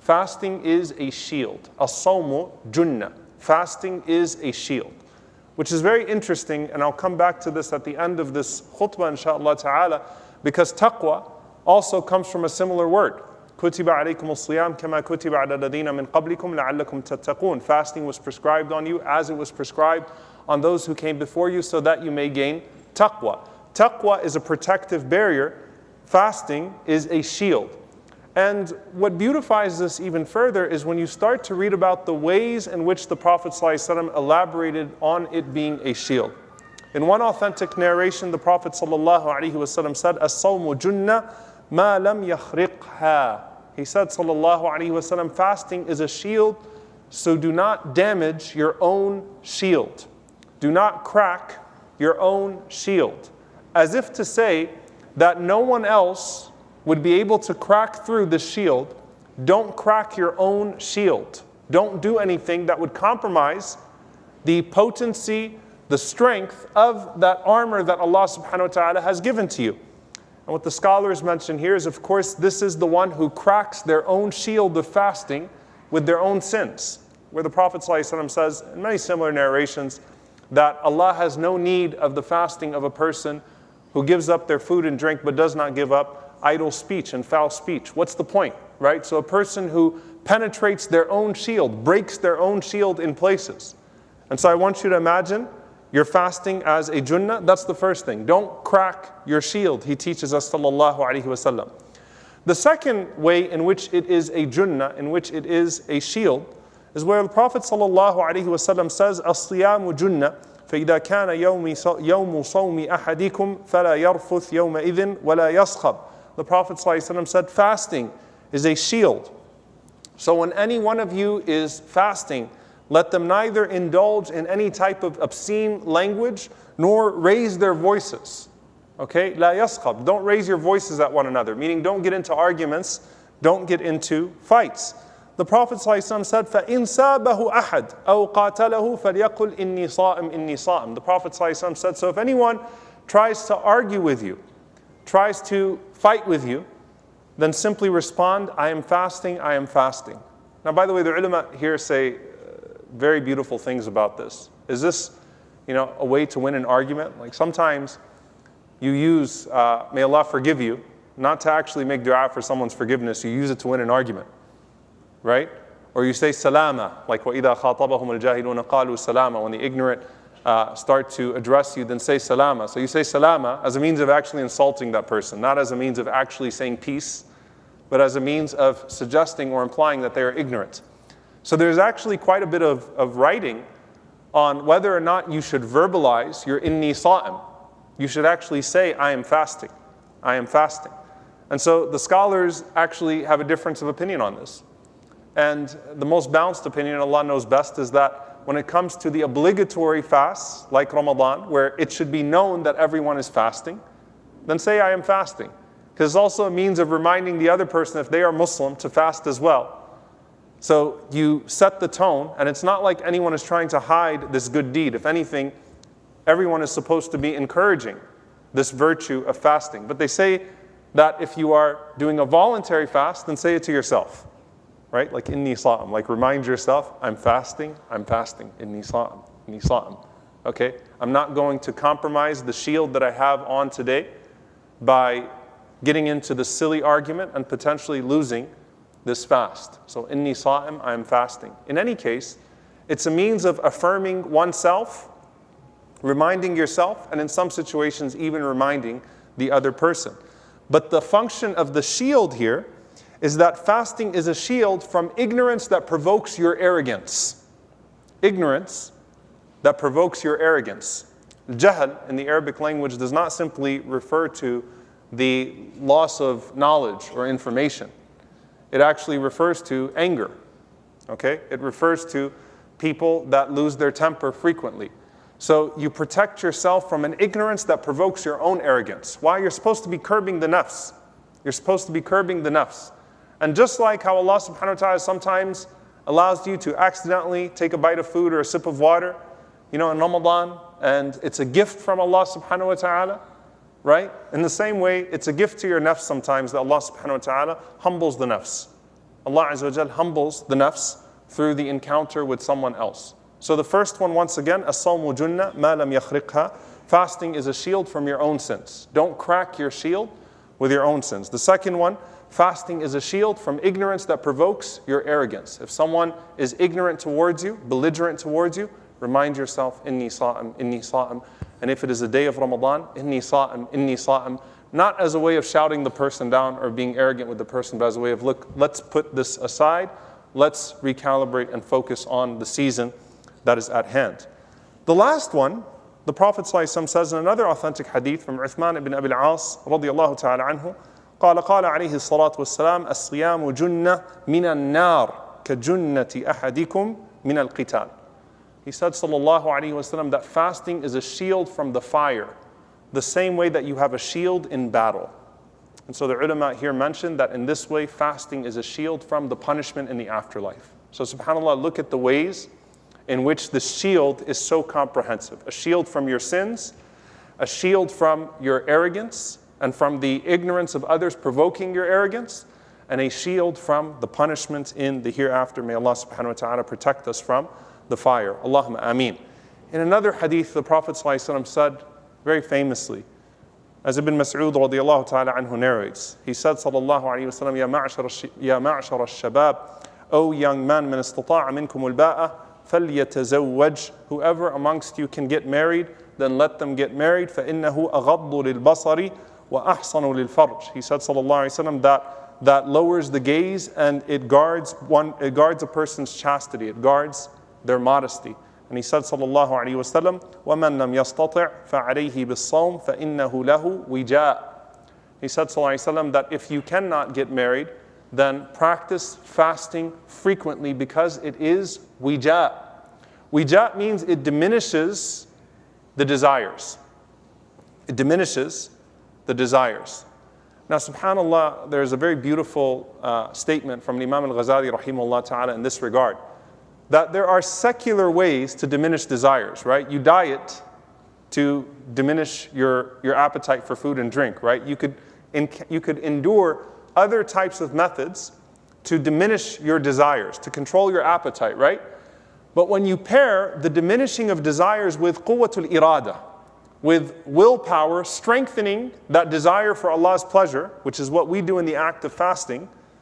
Fasting is a shield. As-sawmu junnah. Fasting is a shield. Which is very interesting, and I'll come back to this at the end of this khutbah, inshaAllah ta'ala, because taqwa also comes from a similar word. كُتِبَ عَلَيْكُمُ الصِّيَامُ كَمَا كُتِبَ عَلَى الَّذِينَ مِنْ قَبْلِكُمْ لَعَلَّكُمْ تَتَّقُونَ. Fasting was prescribed on you as it was prescribed on those who came before you so that you may gain taqwa. Taqwa is a protective barrier. Fasting is a shield. And what beautifies this even further is when you start to read about the ways in which the Prophet ﷺ elaborated on it being a shield. In one authentic narration, the Prophet ﷺ said, "As-sawmu junnah ma lam yakhriqha." He said, sallallahu alaihi wasallam, fasting is a shield, so do not damage your own shield. Do not crack your own shield. As if to say that no one else would be able to crack through the shield. Don't crack your own shield. Don't do anything that would compromise the potency, the strength of that armor that Allah subhanahu wa ta'ala has given to you. And what the scholars mention here is, of course, this is the one who cracks their own shield of fasting with their own sins. Where the Prophet ﷺ says, in many similar narrations, that Allah has no need of the fasting of a person who gives up their food and drink but does not give up idle speech and foul speech. What's the point, right? So a person who penetrates their own shield, breaks their own shield in places. And so I want you to imagine you're fasting as a junnah. That's the first thing. Don't crack your shield, he teaches us, sallallahu alaihi wasallam. The second way in which it is a junnah, in which it is a shield, is where the Prophet sallallahu alaihi wasallam says, "As-siyamu junnah, فإذا كان يوم صوم أحدكم فلا يرفث يومئذ ولا يصخب." The Prophet ﷺ said, fasting is a shield. So when any one of you is fasting, let them neither indulge in any type of obscene language, nor raise their voices. Okay? لا يصخب. Don't raise your voices at one another, meaning don't get into arguments, don't get into fights. The Prophet ﷺ said, فَإِنْ سَابَهُ أَحَدْ أَوْ قَاتَلَهُ فَلْيَقُلْ إِنِّي صَائِمْ إِنِّي صَائِمْ. The Prophet ﷺ said, so if anyone tries to argue with you, tries to fight with you, then simply respond, I am fasting, I am fasting. Now, by the way, the ulama here say very beautiful things about this. Is this, a way to win an argument? Like sometimes you use, may Allah forgive you, not to actually make dua for someone's forgiveness, you use it to win an argument, right? Or you say salama, like وَإِذَا خَاطَبَهُمُ الْجَاهِلُونَ قَالُوا salama, when the ignorant start to address you, then say salama. So you say salama as a means of actually insulting that person, not as a means of actually saying peace, but as a means of suggesting or implying that they are ignorant. So there's actually quite a bit of writing on whether or not you should verbalize your inni sa'im. You should actually say, I am fasting. I am fasting. And so the scholars actually have a difference of opinion on this. And the most balanced opinion, Allah knows best, is that when it comes to the obligatory fasts, like Ramadan, where it should be known that everyone is fasting, then say, I am fasting. Because it's also a means of reminding the other person, if they are Muslim, to fast as well. So you set the tone, and it's not like anyone is trying to hide this good deed. If anything, everyone is supposed to be encouraging this virtue of fasting. But they say that if you are doing a voluntary fast, then say it to yourself. Right? Like inni sa'am. Like remind yourself, I'm fasting, inni sa'am, inni sa'am. Okay? I'm not going to compromise the shield that I have on today by getting into the silly argument and potentially losing this fast. So inni sa'im, I am fasting. In any case, it's a means of affirming oneself, reminding yourself, and in some situations even reminding the other person. But the function of the shield here is that fasting is a shield from ignorance that provokes your arrogance. Ignorance that provokes your arrogance. Jahl in the Arabic language does not simply refer to the loss of knowledge or information. It actually refers to anger. Okay? It refers to people that lose their temper frequently. So you protect yourself from an ignorance that provokes your own arrogance. Why? You're supposed to be curbing the nafs. You're supposed to be curbing the nafs. And just like how Allah subhanahu wa ta'ala sometimes allows you to accidentally take a bite of food or a sip of water, in Ramadan, and it's a gift from Allah subhanahu wa ta'ala, right? In the same way, it's a gift to your nafs sometimes that Allah subhanahu wa ta'ala humbles the nafs. Allah Azza wa Jal humbles the nafs through the encounter with someone else. So the first one, once again, as-sawmu junna ma lam yakhriqha. Fasting is a shield from your own sins. Don't crack your shield with your own sins. The second one, fasting is a shield from ignorance that provokes your arrogance. If someone is ignorant towards you, belligerent towards you, remind yourself, inni sa'im, inni sa'im. And if it is a day of Ramadan, inni sa'im, inni sa'im. Not as a way of shouting the person down or being arrogant with the person, but as a way of, look, let's put this aside. Let's recalibrate and focus on the season that is at hand. The last one, the Prophet ﷺ says in another authentic hadith from Uthman ibn Abi al-As radiyallahu ta'ala anhu, قال عليه الصلاة والسلام الصيام جنة من النار كجنة أحدكم من القتال. He said sallallahu alayhi wasallam that fasting is a shield from the fire, the same way that you have a shield in battle. And so the ulama here mentioned that in this way fasting is a shield from the punishment in the afterlife. So subhanAllah, look at the ways in which the shield is so comprehensive. A shield from your sins, a shield from your arrogance and from the ignorance of others provoking your arrogance, and a shield from the punishment in the hereafter. May Allah subhanahu wa ta'ala protect us from the fire. Allahumma ameen. In another hadith, the Prophet ﷺ said very famously, as Ibn Mas'ud radiyallahu ta'ala anhu narrates, he said sallallahu alayhi wa sallam, Ya ma'ashar al-shabab, O young man, man istata'a minkum al-ba'a, فَلْيَتَزَوَّجْ. Whoever amongst you can get married, then let them get married. فَإِنَّهُ أَغَضُّ لِلْبَصَرِ وَأَحْصَنُ لِلْفَرْجِ. He said sallallahu alayhi wa sallam that lowers the gaze and it guards a person's chastity, it guards their modesty. And he said sallallahu alayhi wa sallam, وَمَنْ لَمْ يَسْتَطِعْ فَعَلَيْهِ بِالصَّوْمِ فَإِنَّهُ لَهُ وِجَاء. He said sallallahu alayhi wa sallam that if you cannot get married, then practice fasting frequently because it is wija. Wija means it diminishes the desires. It diminishes the desires. Now subhanAllah, there's a very beautiful statement from Imam al-Ghazali rahimahullah ta'ala in this regard, that there are secular ways to diminish desires, right? You diet to diminish your appetite for food and drink, right? You could endure other types of methods to diminish your desires, to control your appetite, right? But when you pair the diminishing of desires with quwwatul irada, with willpower, strengthening that desire for Allah's pleasure, which is what we do in the act of fasting,